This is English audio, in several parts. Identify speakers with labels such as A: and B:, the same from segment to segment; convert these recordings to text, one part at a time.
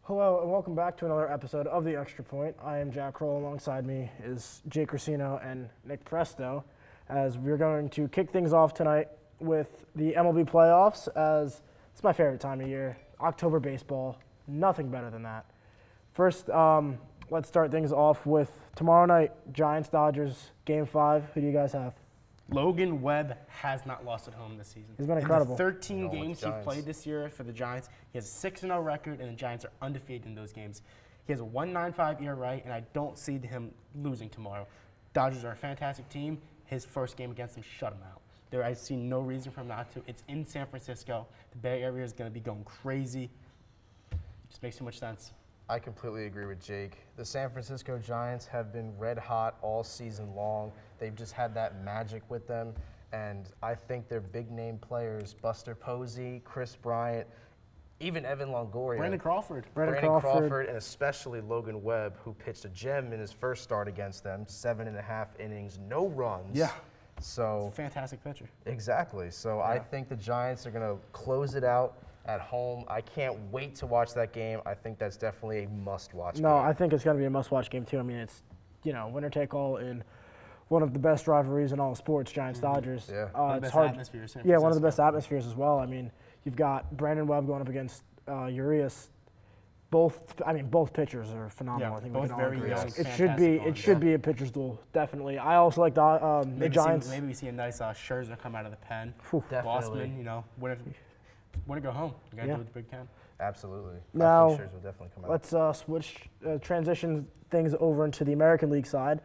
A: Hello and welcome back to another episode of The Extra Point. I am Jack Kroll. Alongside me is Jake Racino and Nick Presto, as we're going to kick things off tonight with the MLB playoffs, as it's my favorite time of year. October baseball, nothing better than that. First, let's start things off with tomorrow night, Giants-Dodgers, Game 5. Who do you guys have?
B: Logan Webb has not lost at home this season.
A: He's been incredible.
B: In the 13 games he's played this year for the Giants, he has a 6-0 record, and the Giants are undefeated in those games. He has a 1.95 ERA, and I don't see him losing tomorrow. Dodgers are a fantastic team. His first game against them shut him out. I see no reason for him not to. It's in San Francisco. The Bay Area is going to be going crazy. It just makes too much sense.
C: I completely agree with Jake. The San Francisco Giants have been red hot all season long. They've just had that magic with them, and I think their big name players, Buster Posey, Chris Bryant, even Evan Longoria.
B: Brandon Crawford,
C: and especially Logan Webb, who pitched a gem in his first start against them, 7.5 innings, no runs.
B: Yeah.
C: So
B: fantastic pitcher.
C: Exactly. So I think the Giants are going to close it out at home. I can't wait to watch that game. I think that's definitely a must-watch game.
A: No, I think it's going to be a must-watch game, too. I mean, it's, winner-take-all in one of the best rivalries in all sports, Giants-Dodgers.
C: Yeah.
B: One of the best atmospheres.
A: Yeah, one of the best atmospheres as well. I mean, you've got Brandon Webb going up against Urias. Both pitchers are phenomenal.
B: Yeah,
A: I think
B: both
A: we can all
B: very
A: agree.
B: young,
A: It should be a pitcher's duel, definitely. I also like the Giants.
B: Maybe we see a nice Scherzer come out of the pen.
C: Definitely.
B: Bossman, want to go home. You got to do what the big can.
C: Absolutely.
A: Now,
C: I think Scherzer will definitely come out.
A: let's transition things over into the American League side.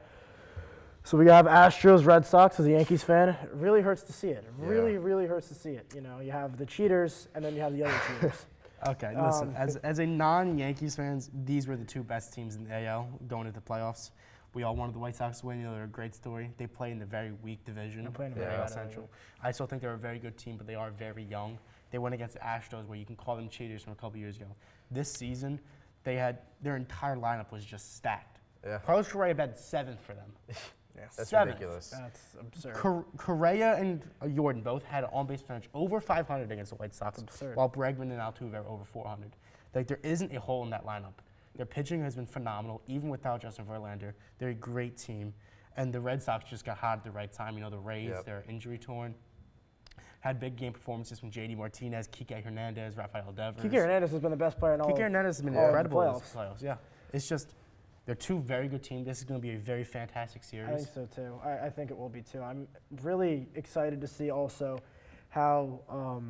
A: So we have Astros, Red Sox. As a Yankees fan, it really hurts to see it. It really hurts to see it. You have the cheaters, and then you have the other cheaters.
B: Okay, listen, as a non-Yankees fans, these were the two best teams in the AL going into the playoffs. We all wanted the White Sox to win. They're a great story. They play in a very weak division.
A: They're playing in the AL
B: Central. I still think they're a very good team, but they are very young. They went against the Astros, where you can call them cheaters from a couple years ago. This season, their entire lineup was just stacked.
C: Yeah.
B: Carlos Correa batted 7th for them.
C: That's
B: 7th.
C: ridiculous.
A: That's absurd.
B: Correa and Jordan both had an on-base percentage over 500 against the White Sox,
A: absurd.
B: while Bregman and Altuve are over 400. There isn't a hole in that lineup. Their pitching has been phenomenal, even without Justin Verlander. They're a great team, and the Red Sox just got hot at the right time. The Rays, they're injury-torn. Had big game performances from J.D. Martinez, Kike Hernandez, Rafael Devers.
A: Kike Hernandez has been the best player in all.
B: Kike Hernandez has been
A: all
B: incredible in
A: the
B: the playoffs. Yeah, it's just they're two very good teams. This is going to be a very fantastic series.
A: I think so too. I think it will be too. I'm really excited to see also how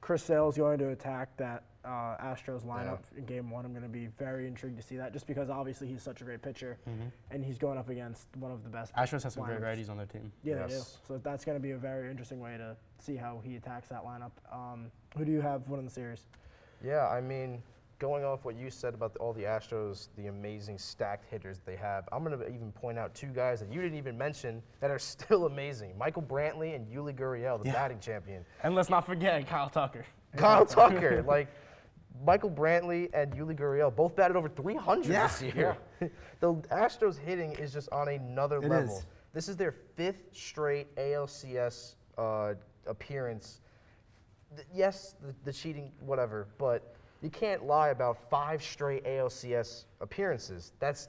A: Chris Sale is going to attack that Astros lineup in Game 1. I'm going to be very intrigued to see that, just because obviously he's such a great pitcher, and he's going up against one of the best.
B: Astros has some great
A: lineups.
B: righties on their team.
A: Yeah, they do. So that's going to be a very interesting way to see how he attacks that lineup. Who do you have winning the series?
C: Yeah, I mean, going off what you said about all the Astros, the amazing stacked hitters they have, I'm going to even point out two guys that you didn't even mention that are still amazing. Michael Brantley and Yuli Gurriel, the batting champion.
B: And let's not forget Kyle Tucker.
C: Kyle Tucker, Michael Brantley and Yuli Gurriel both batted over 300 this year. The Astros hitting is just on another level.
B: Is.
C: This is their 5th straight ALCS appearance. Yes, the cheating, whatever, but you can't lie about 5 straight ALCS appearances. That's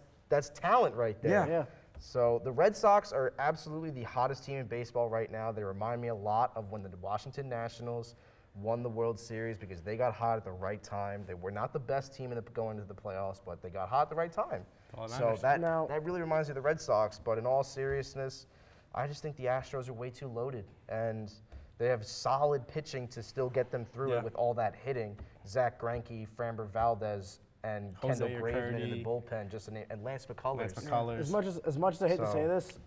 C: talent right there.
A: Yeah.
C: So the Red Sox are absolutely the hottest team in baseball right now. They remind me a lot of when the Washington Nationals won the World Series, because they got hot at the right time. They were not the best team going into the playoffs, but they got hot at the right time. So that really reminds me of the Red Sox. But in all seriousness, I just think the Astros are way too loaded, and they have solid pitching to still get them through it with all that hitting. Zach Greinke, Framber Valdez, and
B: Jose
C: Kendall Graveman in the
B: Urquidy.
C: bullpen, just to name, and Lance McCullers.
A: As much as I hate to say this,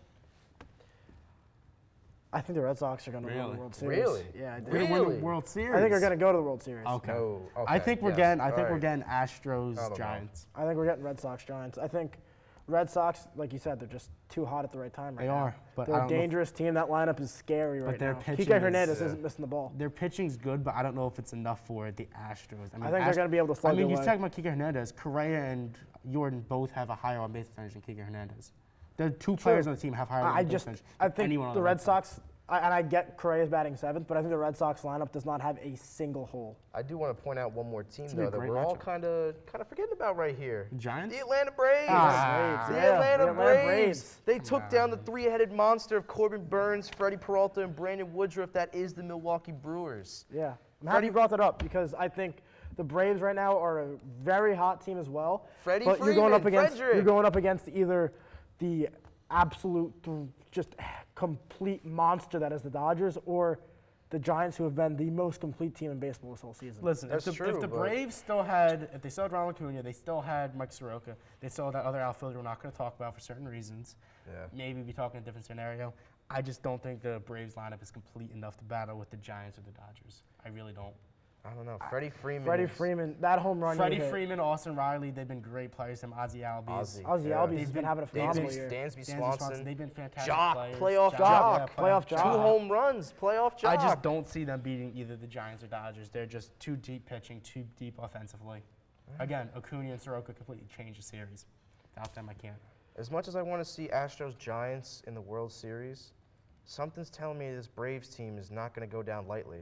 A: I think the Red Sox are going to win the World Series.
C: Really?
A: Yeah, I do.
B: We're going to win the World Series.
A: I think they're going to go to the World Series.
B: Okay.
C: No,
B: I think we're
C: yes.
B: getting Astros Giants.
A: I think we're getting Red Sox Giants. I think Red Sox, like you said, they're just too hot at the right time right now.
B: They are, but
A: they're a dangerous team. That lineup is scary right
B: their
A: now.
B: pitching
A: Kike Hernandez isn't missing the ball.
B: Their pitching's good, but I don't know if it's enough for the Astros.
A: I think they're going to be able to slug
B: you're
A: away.
B: talking about Kike Hernandez. Correa and Jordan both have a higher on base percentage than Kike Hernandez. The two players on the team have higher on base percentage.
A: I think the Red Sox I get Correa's batting 7th, but I think the Red Sox lineup does not have a single hole.
C: I do want to point out one more team,
B: gonna be
C: though,
B: a
C: that
B: great
C: we're all
B: matchup.
C: kind of forgetting about right here.
B: Giants?
C: The Atlanta Braves.
A: Braves,
C: The
A: yeah,
C: Atlanta
A: the Atlanta
C: Braves.
A: Braves.
C: They took down the three-headed monster of Corbin Burns, Freddie Peralta, and Brandon Woodruff. That is the Milwaukee Brewers.
A: Yeah, I'm happy you brought that up because I think the Braves right now are a very hot team as well.
C: Freddie
A: but you're going up
C: Freeman,
A: against
C: Frederick.
A: you're going up against either the absolute just complete monster that is the Dodgers or the Giants, who have been the most complete team in baseball this whole season.
B: Listen,
C: That's
B: if
C: true,
B: the
C: but-
B: Braves still had, if they still had Ronald Acuna, they still had Mike Soroka, they still had that other outfielder we're not going to talk about for certain reasons.
C: Yeah.
B: Maybe be talking a different scenario. I just don't think the Braves lineup is complete enough to battle with the Giants or the Dodgers. I really don't.
C: I don't know. Freddie Freeman.
A: Freddie Freeman, that home run.
B: Freddie
A: he hit.
B: Freeman, Austin Riley, they've been great players. Ozzie Albies.
A: Ozzie
C: Yeah.
A: Albies has been having a phenomenal year.
C: Dansby
B: Dansby
C: Swanson.
B: They've been fantastic
C: Jock,
B: players.
C: playoff
A: Jock,
C: Jock.
A: playoff
C: Two
A: Jock.
C: home runs, playoff Jock.
B: I just don't see them beating either the Giants or Dodgers. They're just too deep pitching, too deep offensively. Again, Acuna and Soroka completely changed the series. Without them, I can't.
C: As much as I want to see Astros Giants in the World Series, something's telling me this Braves team is not going to go down lightly.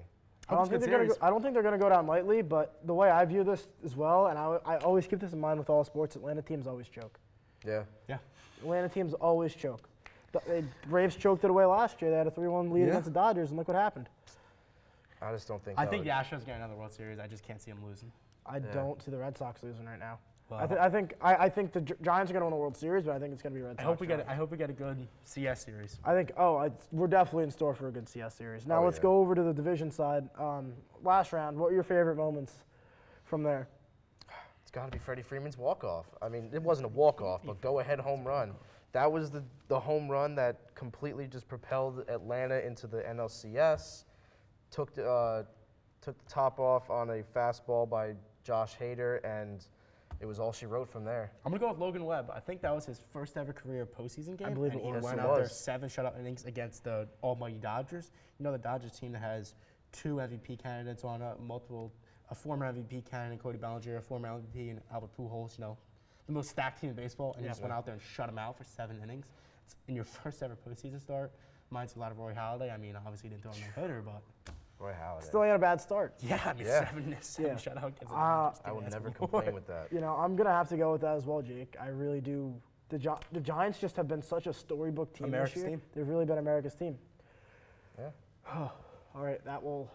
A: I don't think they're going to go down lightly, but the way I view this as well, and I always keep this in mind with all sports, Atlanta teams always choke.
C: Yeah.
B: Yeah.
A: Atlanta teams always choke. The Braves choked it away last year. They had a 3-1 lead against the Dodgers, and look what happened.
C: I just don't think.
B: I
C: that
B: think
C: would-
B: the Astros get another World Series. I just can't see them losing.
A: I don't see the Red Sox losing right now.
B: Well,
A: I think the Giants are going to win the World Series, but I think it's going to be Red Sox.
B: I hope we get a
A: Giants.
B: good CS series.
A: I think. We're definitely in store for a good CS series. Now
C: Oh,
A: let's
C: yeah.
A: go over to the division side. Last round. What were your favorite moments from there?
C: It's got to be Freddie Freeman's walk-off. I mean, it wasn't a walk-off, but go-ahead home run. That was the home run that completely just propelled Atlanta into the NLCS. Took the top off on a fastball by Josh Hader, and it was all she wrote from there.
B: I'm going to go with Logan Webb. I think that was his first ever career postseason game.
A: believe
B: and
A: it
B: he
A: was.
B: went
C: Yes, it
B: out there
C: was.
B: 7 shutout innings against the almighty Dodgers. You know, the Dodgers team that has 2 MVP candidates on a former MVP candidate, Cody Bellinger, a former MVP, and Albert Pujols, you know, the most stacked team in baseball, and you just went out there and shut them out for 7 innings. It's in your first ever postseason start. Reminds me a lot of Roy Halladay. I mean, obviously he didn't throw him no hitter, but
C: Roy Halladay.
A: Still ain't a bad start.
B: yeah, I mean,
C: Yeah.
B: 7
A: Yeah.
B: shutout against the Dodgers.
C: I
B: Can't
C: would
B: ask
C: never
B: for more.
C: complain with that.
A: You know, I'm going to have to go with that as well, Jake. I really do. The Giants just have been such a storybook team
B: America's
A: this year.
B: team.
A: They've really been America's team.
C: Yeah.
A: All right, that will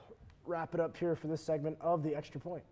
A: wrap it up here for this segment of The Extra Point.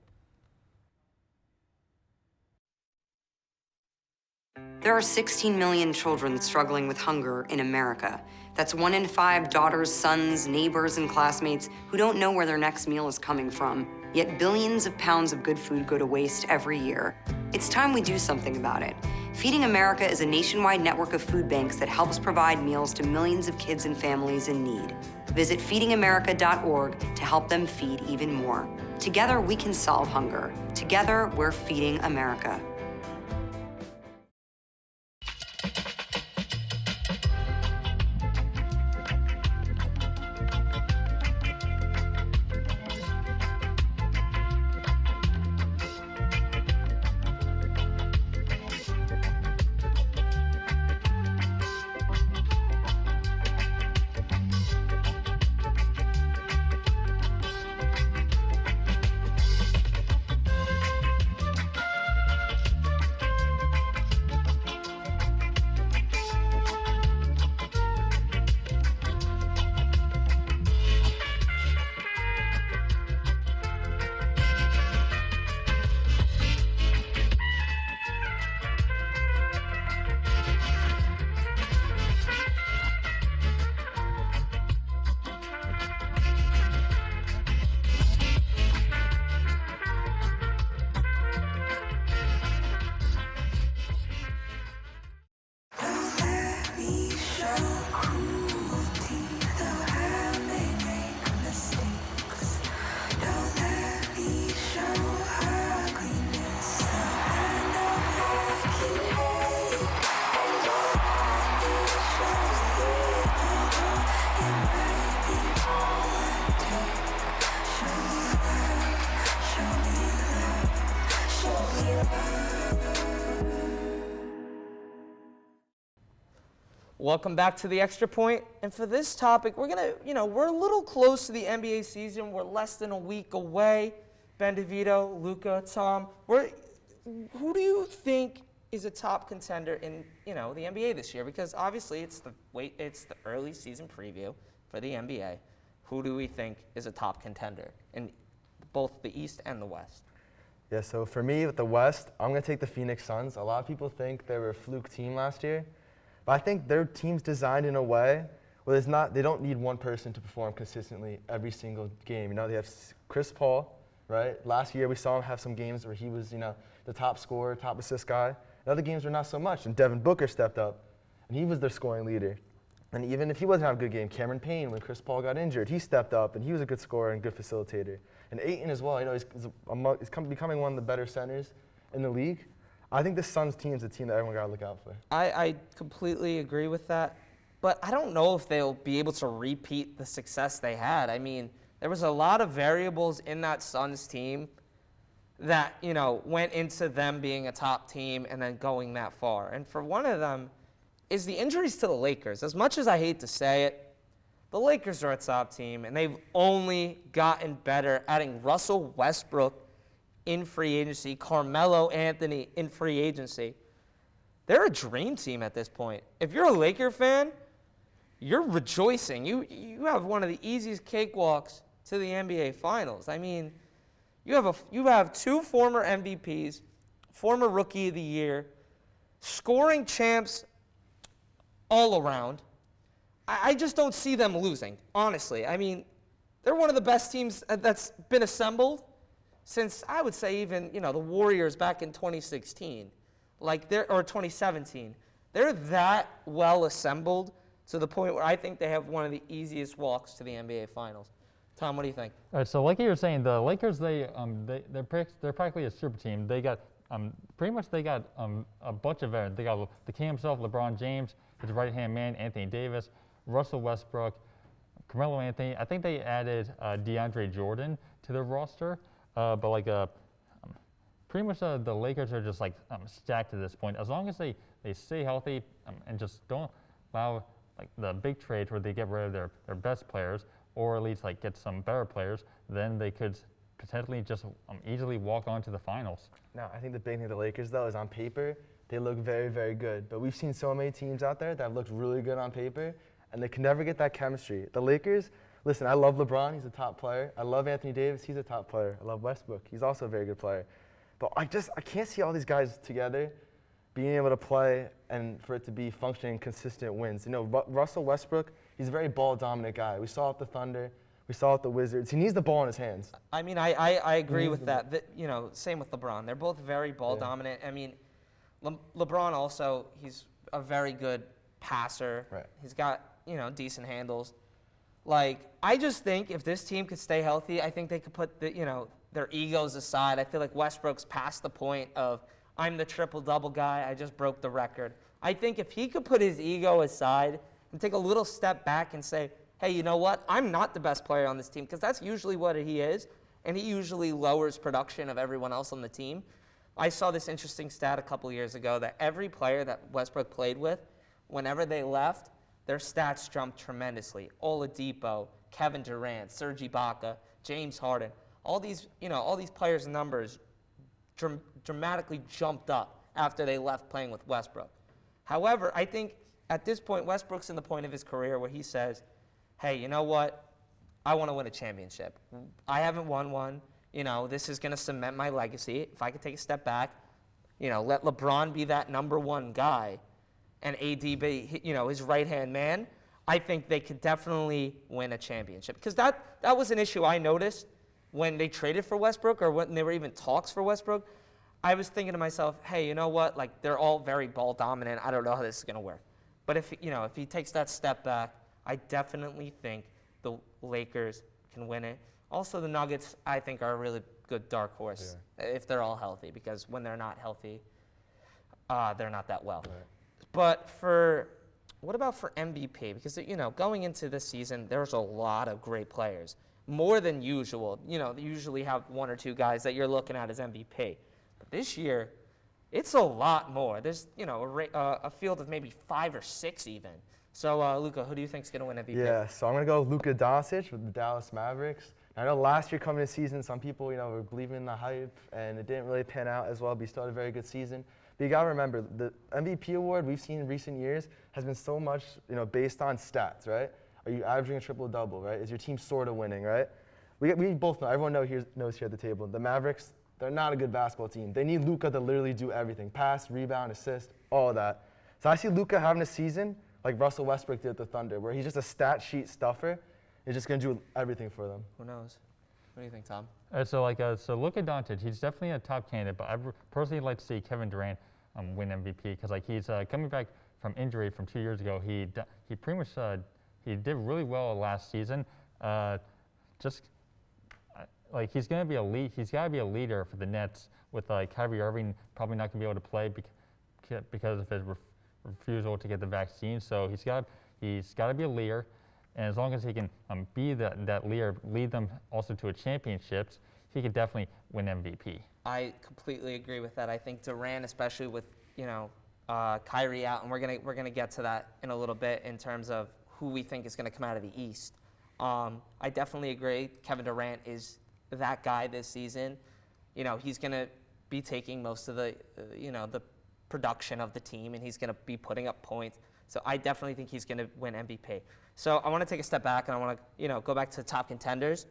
D: There are 16 million children struggling with hunger in America. That's 1 in 5 daughters, sons, neighbors, and classmates who don't know where their next meal is coming from. Yet billions of pounds of good food go to waste every year. It's time we do something about it. Feeding America is a nationwide network of food banks that helps provide meals to millions of kids and families in need. Visit feedingamerica.org to help them feed even more. Together, we can solve hunger. Together, we're feeding America.
E: Welcome back to the Extra Point. And for this topic, we're a little close to the NBA season. We're less than a week away. Ben DeVito, Luca, Tom, who do you think is a top contender in, the NBA this year? Because obviously it's the early season preview for the NBA. Who do we think is a top contender in both the East and the West?
F: Yeah, so for me with the West, I'm going to take the Phoenix Suns. A lot of people think they were a fluke team last year, but I think their team's designed in a way where they don't need one person to perform consistently every single game. They have Chris Paul, right? Last year we saw him have some games where he was, the top scorer, top assist guy. In other games were not so much, and Devin Booker stepped up, and he was their scoring leader. And even if he wasn't having a good game, Cameron Payne, when Chris Paul got injured, he stepped up, and he was a good scorer and good facilitator. And Ayton as well, he's becoming one of the better centers in the league. I think the Suns team is a team that everyone got to look out for.
E: I completely agree with that, but I don't know if they'll be able to repeat the success they had. I mean, there was a lot of variables in that Suns team that, went into them being a top team and then going that far. And for one of them is the injuries to the Lakers. As much as I hate to say it, the Lakers are a top team, and they've only gotten better, adding Russell Westbrook in free agency, Carmelo Anthony in free agency. They're a dream team at this point. If you're a Laker fan, you're rejoicing. You have one of the easiest cakewalks to the NBA Finals. I mean, you have two former MVPs, former Rookie of the Year, scoring champs all around. I just don't see them losing, honestly. I mean, they're one of the best teams that's been assembled since, I would say, even, the Warriors back in 2016, or 2017. They're that well assembled to the point where I think they have one of the easiest walks to the NBA Finals. Tom, what do you think?
G: All right, so like you were saying, the Lakers, they're practically a super team. They got a bunch of veterans. They got the king himself, LeBron James, his right-hand man, Anthony Davis, Russell Westbrook, Carmelo Anthony. I think they added DeAndre Jordan to their roster, pretty much the Lakers are just stacked at this point. As long as they stay healthy and just don't allow the big trades where they get rid of their best players, or at least get some better players, then they could potentially just easily walk on to the finals.
F: Now, I think the big thing of the Lakers, though, is on paper, they look very, very good. But we've seen so many teams out there that have looked really good on paper, and they can never get that chemistry. The Lakers, listen, I love LeBron. He's a top player. I love Anthony Davis. He's a top player. I love Westbrook. He's also a very good player. But I can't see all these guys together being able to play and for it to be functioning consistent wins. Russell Westbrook, he's a very ball-dominant guy. We saw it with the Thunder. We saw it with the Wizards. He needs the ball in his hands.
E: I mean, I agree with that. Same with LeBron. They're both very ball-dominant. I mean, LeBron also, he's a very good passer.
F: Right.
E: He's got, decent handles. I just think if this team could stay healthy, I think they could put their egos aside. I feel like Westbrook's past the point of, I'm the triple-double guy, I just broke the record. I think if he could put his ego aside and take a little step back and say, hey, you know what? I'm not the best player on this team, because that's usually what he is, and he usually lowers production of everyone else on the team. I saw this interesting stat a couple years ago that every player that Westbrook played with, whenever they left, their stats jumped tremendously. Oladipo, Kevin Durant, Serge Ibaka, James Harden, all these players' numbers dramatically jumped up after they left playing with Westbrook. However, I think at this point, Westbrook's in the point of his career where he says, hey, you know what? I want to win a championship. I haven't won one. This is going to cement my legacy. If I could take a step back, let LeBron be that number one guy and AD be, his right-hand man, I think they could definitely win a championship. Because that was an issue I noticed when they traded for Westbrook, or when there were even talks for Westbrook. I was thinking to myself, hey, you know what? They're all very ball dominant. I don't know how this is going to work. But if he takes that step back, I definitely think the Lakers can win it. Also, the Nuggets, I think, are a really good dark horse if they're all healthy, because when they're not healthy, they're not that well. Right. But what about for MVP? Because, going into this season, there's a lot of great players, more than usual. They usually have one or two guys that you're looking at as MVP. But this year, It's a lot more. There's, a field of maybe 5 or 6 even. So, Luka, who do you think is going to win MVP?
F: Yeah, so I'm going to go Luka Doncic with the Dallas Mavericks. I know last year coming to season, some people, were believing in the hype, and it didn't really pan out as well, but he still had a very good season. But you got to remember, the MVP award we've seen in recent years has been so much, based on stats, right? Are you averaging a triple-double, right? Is your team sort of winning, right? We both know, everyone knows here at the table, the Mavericks, they're not a good basketball team. They need Luka to literally do everything, pass, rebound, assist, all of that. So I see Luka having a season like Russell Westbrook did at the Thunder, where he's just a stat sheet stuffer. He's just going to do everything for them.
E: Who knows? What do you think, Tom?
G: So Luka Doncic, he's definitely a top candidate, but I personally like to see Kevin Durant win MVP because he's coming back from injury from 2 years ago. He pretty much he did really well last season. He's going to be a lead. He's got to be a leader for the Nets with Kyrie Irving probably not going to be able to play because of his refusal to get the vaccine. So he's got to be a leader. And as long as he can be that leader, lead them also to a championships, he could definitely win MVP.
E: I completely agree with that. I think Durant, especially with Kyrie out, and we're gonna get to that in a little bit in terms of who we think is gonna come out of the East. I definitely agree. Kevin Durant is that guy this season. He's gonna be taking most of the the production of the team, and he's gonna be putting up points. So I definitely think he's going to win MVP. So I want to take a step back, and I want to, go back to the top contenders.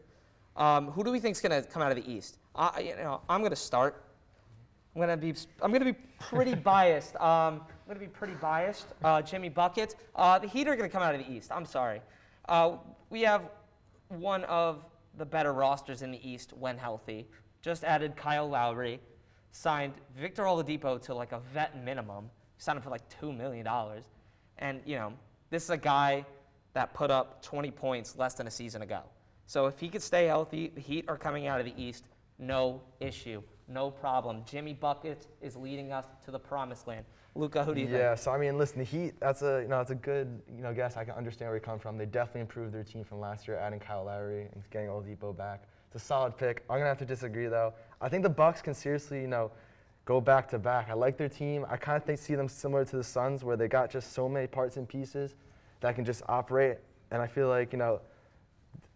E: Who do we think is going to come out of the East? I'm going to start. I'm going to be pretty biased. Jimmy Buckets. The Heat are going to come out of the East. I'm sorry. We have one of the better rosters in the East when healthy. Just added Kyle Lowry, signed Victor Oladipo to like a vet minimum. Signed him for like $2 million. And, this is a guy that put up 20 points less than a season ago. So if he could stay healthy, the Heat are coming out of the East, no issue, no problem. Jimmy Buckets is leading us to the promised land. Luka, who do you think?
F: Yeah, so listen, the Heat, that's a good, guess. I can understand where you come from. They definitely improved their team from last year, adding Kyle Lowry and getting Oladipo back. It's a solid pick. I'm going to have to disagree, though. I think the Bucks can seriously, go back to back. I like their team. I kind of see them similar to the Suns, where they got just so many parts and pieces that can just operate. And I feel like, Giannis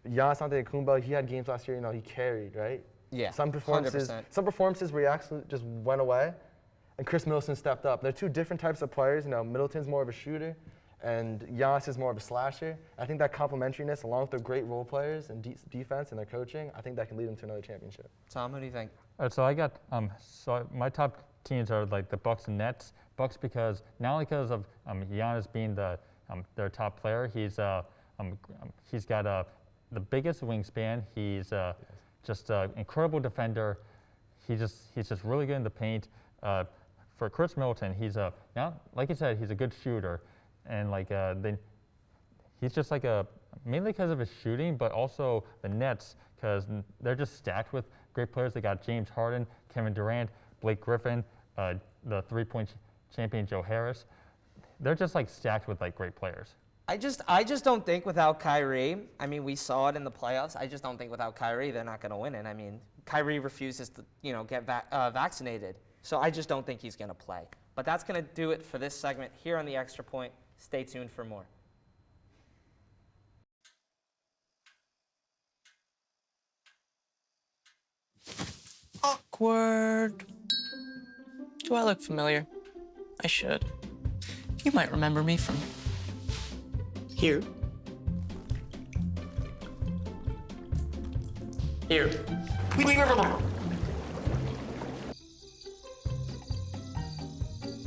F: Antetokounmpo, he had games last year, he carried, right?
E: Yeah,
F: Some performances
E: 100%.
F: Some performances where he actually just went away, and Chris Middleton stepped up. They're two different types of players. Middleton's more of a shooter, and Giannis is more of a slasher. I think that complementariness, along with their great role players and defense and their coaching, I think that can lead them to another championship.
E: Tom, who do you think?
G: So I got my top teams are like the Bucks and Nets. Bucks because not only because of Giannis being their top player, he's got the biggest wingspan. He's just an incredible defender. He's just really good in the paint. For Chris Middleton, he's now like you said, he's a good shooter, and he's just mainly because of his shooting, but also the Nets because they're just stacked with great players. They got James Harden, Kevin Durant, Blake Griffin, the three-point champion Joe Harris. They're just stacked with great players.
E: I just don't think without Kyrie, we saw it in the playoffs. I just don't think without Kyrie they're not going to win it. Kyrie refuses to get vaccinated, so I just don't think he's going to play. But that's going to do it for this segment here on the Extra Point. Stay tuned for more.
H: Awkward. Do I look familiar? I should. You might remember me from here. Here.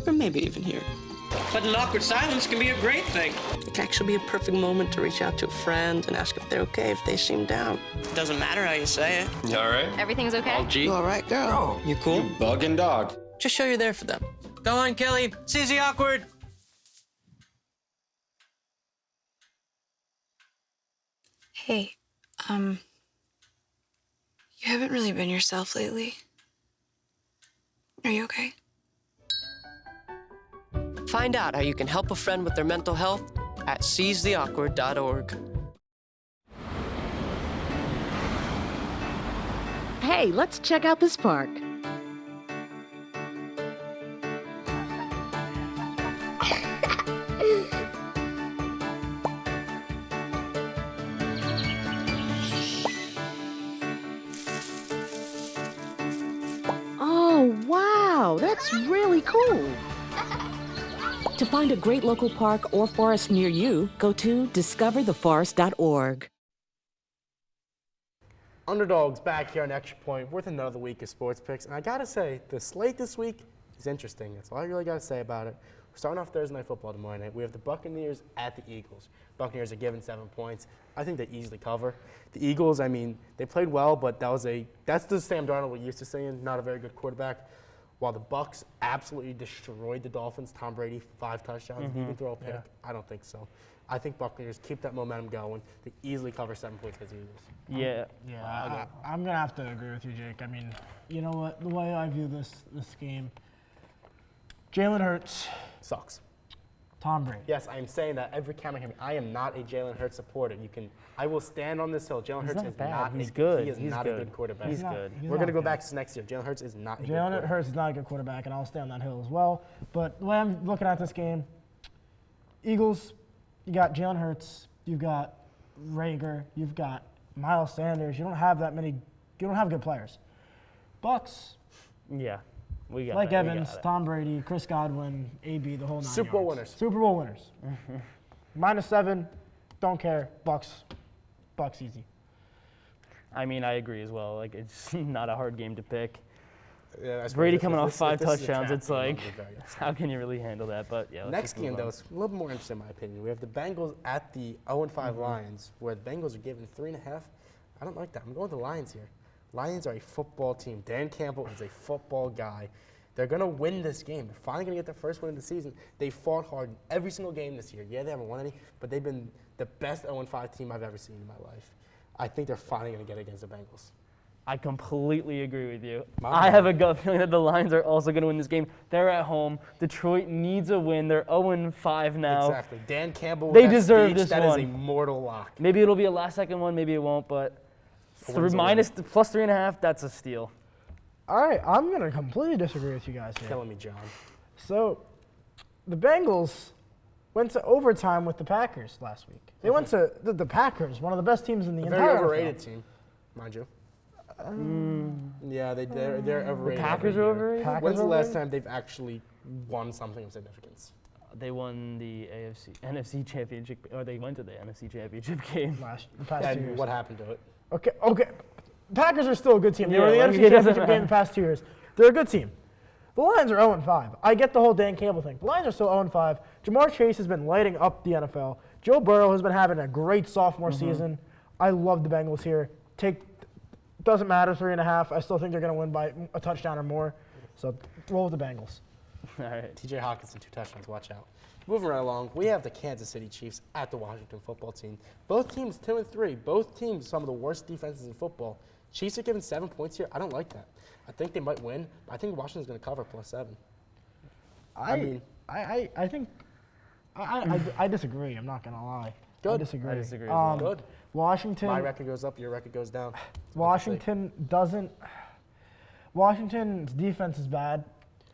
H: Or maybe even here.
I: But an awkward silence can be a great thing.
H: It can actually be a perfect moment to reach out to a friend and ask if they're okay if they seem down.
I: Doesn't matter how you say it.
J: You all right?
K: Everything's okay?
J: All G?
H: You all right, girl?
J: Oh,
H: You cool?
J: You bugging dog.
H: Just show you're there for them.
I: Go on, Kelly. CZ awkward.
K: Hey, you haven't really been yourself lately. Are you okay?
H: Find out how you can help a friend with their mental health at seizetheawkward.org.
L: Hey, let's check out this park.
J: That's really cool.
L: To find a great local park or forest near you, go to discovertheforest.org.
B: Underdog's back here on Extra Point with another week of sports picks. And I got to say, the slate this week is interesting. That's all I really got to say about it. We're starting off Thursday Night Football tomorrow night. We have the Buccaneers at the Eagles. Buccaneers are given 7 points. I think they easily cover. The Eagles, I mean, they played well, but that's the Sam Darnold we're used to seeing, not a very good quarterback. While the Bucs absolutely destroyed the Dolphins, Tom Brady, 5 touchdowns, even throw a pick. Yeah. I don't think so. I think Buccaneers keep that momentum going. They easily cover 7 points against the Eagles.
A: I'm going to have to agree with you, Jake. I mean, you know what? The way I view this game, Jalen Hurts
B: sucks.
A: Tom Brady.
B: Yes, I am saying that every camera can. I am not a Jalen Hurts supporter. I will stand on this hill. Jalen Hurts is not.
G: He's good.
B: He is not a good quarterback.
G: He's good.
B: We're going to go back to next year. Jalen Hurts is not a good quarterback.
A: Jalen Hurts is not a good quarterback, and I'll stay on that hill as well. But the way I'm looking at this game, Eagles, you got Jalen Hurts, you've got Rager, you've got Miles Sanders. You don't have good players. Bucs.
M: Yeah. We got
A: Mike
M: that.
A: Evans, Tom Brady, Chris Godwin, AB, the whole 9
B: Super Bowl winners.
A: Super Bowl winners. -7, don't care. Bucs easy.
M: I mean, I agree as well. Like, it's not a hard game to pick.
B: Yeah,
M: Brady coming off 5 touchdowns, it's like, how can you really handle that? But yeah.
B: Next game, though, is a little bit more interesting in my opinion. We have the Bengals at the 0-5 Lions, where the Bengals are given 3.5. I don't like that. I'm going with the Lions here. Lions are a football team. Dan Campbell is a football guy. They're going to win this game. They're finally going to get their first win of the season. They fought hard in every single game this year. Yeah, they haven't won any, but they've been the best 0-5 team I've ever seen in my life. I think they're finally going to get against the Bengals.
M: I completely agree with you. I have a gut feeling that the Lions are also going to win this game. They're at home. Detroit needs a win. They're 0-5 now.
B: Exactly. Dan Campbell,
M: they deserve this
B: one. That is
M: one.
B: a mortal lock.
M: Maybe it'll be a last-second one. Maybe it won't, but plus 3.5, that's a steal.
A: All right, I'm going to completely disagree with you guys here.
B: Killing me, John.
A: So, the Bengals went to overtime with the Packers last week. They went to the Packers, one of the best teams in the entire
B: very overrated team, mind you. Yeah, they're overrated.
M: The Packers are overrated?
B: When's the last time they've actually won something of significance?
M: They won the NFC Championship, or they went to the NFC Championship game.
A: The past 2 years.
B: What happened to it?
A: Okay. Packers are still a good team. They were in the NFC Championship game the past 2 years. They're a good team. The Lions are 0-5. I get the whole Dan Campbell thing. The Lions are still 0-5. Jamar Chase has been lighting up the NFL. Joe Burrow has been having a great sophomore season. I love the Bengals here. Doesn't matter, 3.5. I still think they're going to win by a touchdown or more. So roll with the Bengals.
B: All right. TJ Hawkinson, 2 touchdowns. Watch out. Moving right along, we have the Kansas City Chiefs at the Washington football team. Both teams 2-3. Both teams some of the worst defenses in football. Chiefs are given 7 points here. I don't like that. I think they might win, but I think Washington's going to cover +7.
A: I disagree. I'm not going to lie.
B: Good.
A: I disagree.
M: I disagree as well.
B: Good.
A: Washington.
B: My record goes up, your record goes down.
A: Washington's defense is bad.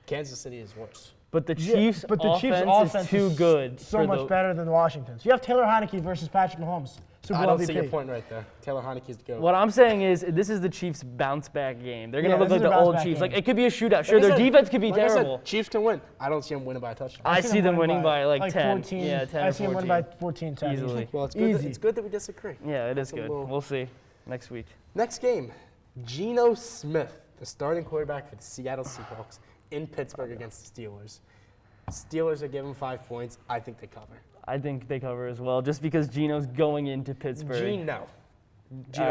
B: Kansas City is worse.
M: But the Chiefs' offense is too good.
A: So much better than Washington's. You have Taylor Heineke versus Patrick Mahomes.
B: I don't see your point right there. Taylor Heineke's the GOAT.
M: What I'm saying is this is the Chiefs' bounce-back game. They're going to look like the old Chiefs.
A: Game.
M: Like, it could be a shootout. Sure, their defense could be terrible.
B: I said, Chiefs can win. I don't see them winning by a touchdown.
M: I see them winning by like 10.
A: 14.
M: Yeah, 10
A: I
M: or
A: see them
M: 14.
A: winning by 14, 10.
M: Easily.
B: Well, it's good that we disagree.
M: Yeah, it is good. We'll see next week.
B: Next game, Geno Smith, the starting quarterback for the Seattle Seahawks in Pittsburgh against the Steelers. Steelers are given 5 points. I think they cover.
M: I think they cover as well, just because Geno's going into Pittsburgh.
B: Geno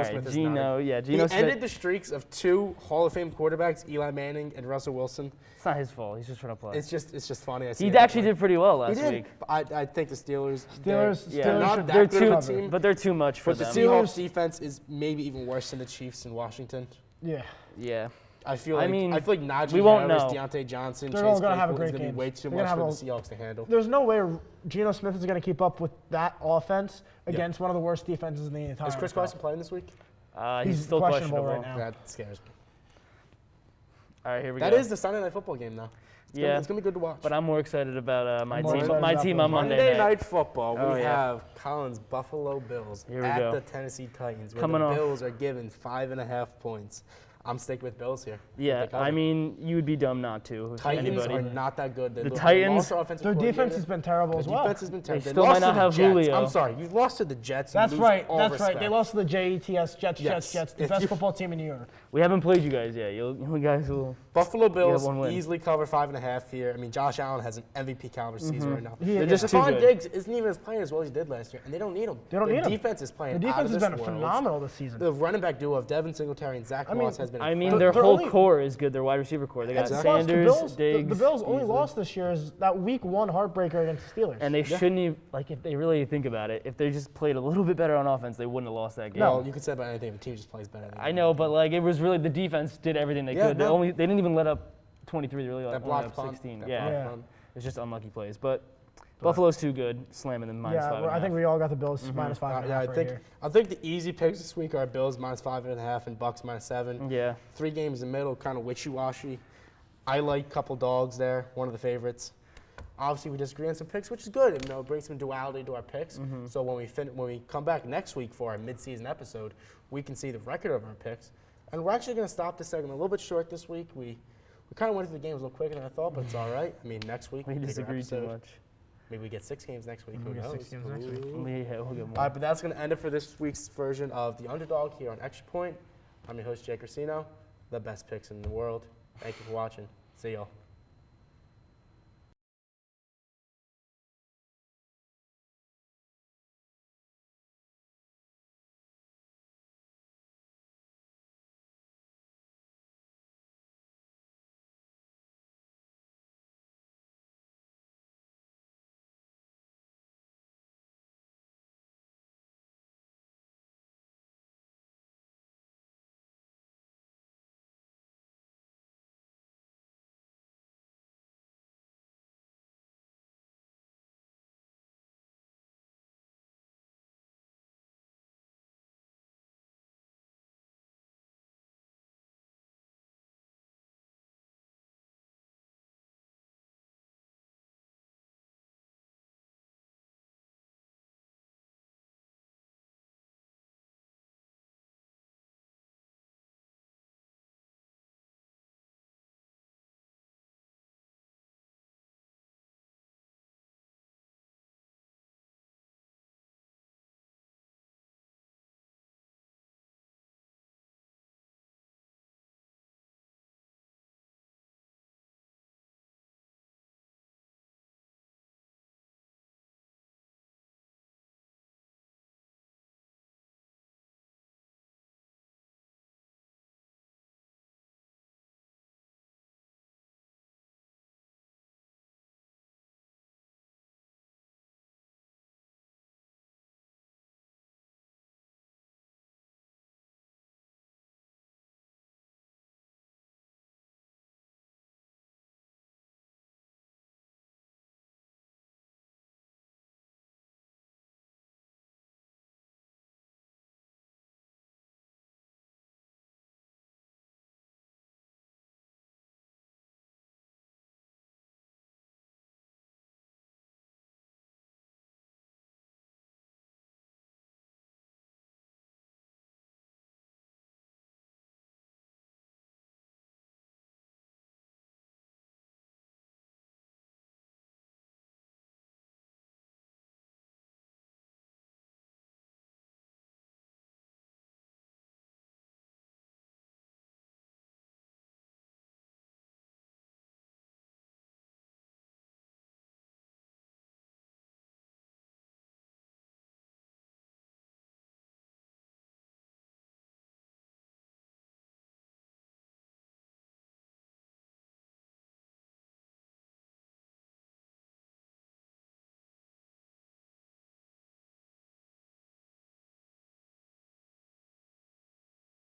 B: Smith is
M: Geno
B: Smith. Ended the streaks of 2 Hall of Fame quarterbacks, Eli Manning and Russell Wilson.
M: It's not his fault. He's just trying to play.
B: It's just funny.
M: He actually did pretty well last week.
B: I think the Steelers.
A: They're
B: not that good of a team,
M: but they're too much for them.
B: But the Seahawks defense is maybe even worse than the Chiefs in Washington.
A: Yeah.
B: I feel like Najee
M: we won't
B: Harris,
M: know.
B: Deontay Johnson,
A: They're
B: Chase
A: all going to have a
B: Claypool
A: great
B: is going to
A: game.
B: be way too much for the Seahawks to handle.
A: There's no way Geno Smith is going to keep up with that offense against one of the worst defenses in the entire
B: Is Chris Carson playing this week?
M: He's still questionable
A: right now.
B: That scares me.
M: All right, here we go.
B: That is the Sunday Night Football game, though. It's going to be good to watch.
M: But I'm more excited about my team on
B: Monday Night Football. We have Collins' Buffalo Bills at the Tennessee Titans, where the Bills are given 5.5 points. I'm sticking with Bills here.
M: Yeah, I mean, you would be dumb not to.
B: Titans
M: anybody.
B: are not that good.
M: The Titans,
A: their defense has been terrible as well.
B: Defense has been terrible.
M: They still might not have Julio.
B: I'm sorry, you lost to the Jets.
A: That's right.
B: That's
A: right. They lost to the Jets. Jets. The best football team in New York.
M: We haven't played you guys yet. You guys will.
B: Buffalo Bills
M: one win.
B: easily cover 5.5 here. I mean, Josh Allen has an MVP caliber season right now.
M: They're just too
B: Stephon
M: good.
B: Diggs isn't even playing as well as he did last year, and they don't need him.
A: They don't need him.
B: The defense is playing.
A: The defense has
B: out of
A: been
B: this world.
A: phenomenal this season.
B: The running back duo of Devin Singletary and Zach Moss has been.
M: I mean,
B: incredible.
M: their
A: They're
M: whole
A: only-
M: core is good. Their wide receiver core. They got
B: Exactly.
M: Sanders, Diggs.
A: The Bills only
M: Beasley.
A: lost this year is that week 1 heartbreaker against the Steelers.
M: And they shouldn't even, like, if they really think about it, if they just played a little bit better on offense, they wouldn't have lost that game.
B: Well, you could say about anything. If the team just plays better.
M: I know, but like, it was really the defense did everything they could.
B: no.
M: They didn't even let up 23. They really
B: That
M: only
B: blocked
M: up
B: punt.
M: 16.
B: That
M: Yeah.
B: blocked
A: Yeah.
B: punt.
M: It's just unlucky plays. But Buffalo's too good, slamming them minus 5.5.
A: I think we all got the Bills minus 5.5
B: Yeah,
A: right here.
B: I think the easy picks this week are Bills minus 5.5 and Bucks minus 7.
M: Yeah.
B: 3 games in the middle, kind of wishy-washy. I like a couple dogs there, one of the favorites. Obviously, we disagree on some picks, which is good. It brings some duality to our picks. So when we come back next week for our mid-season episode, we can see the record of our picks. And we're actually going to stop this segment a little bit short this week. We kind of went through the games a little quicker than I thought, but it's all right. I mean, next week
M: We
B: bigger
M: disagree too
B: episode.
M: much.
B: Maybe we get 6 games next week. Who
A: We get
B: knows?
A: 6 games next week.
B: Ooh.
M: Yeah, we'll get more.
B: All right, but that's going to end it for this week's version of The Underdog here on Extra Point. I'm your host, Jake Orsino, the best picks in the world. Thank you for watching. See y'all.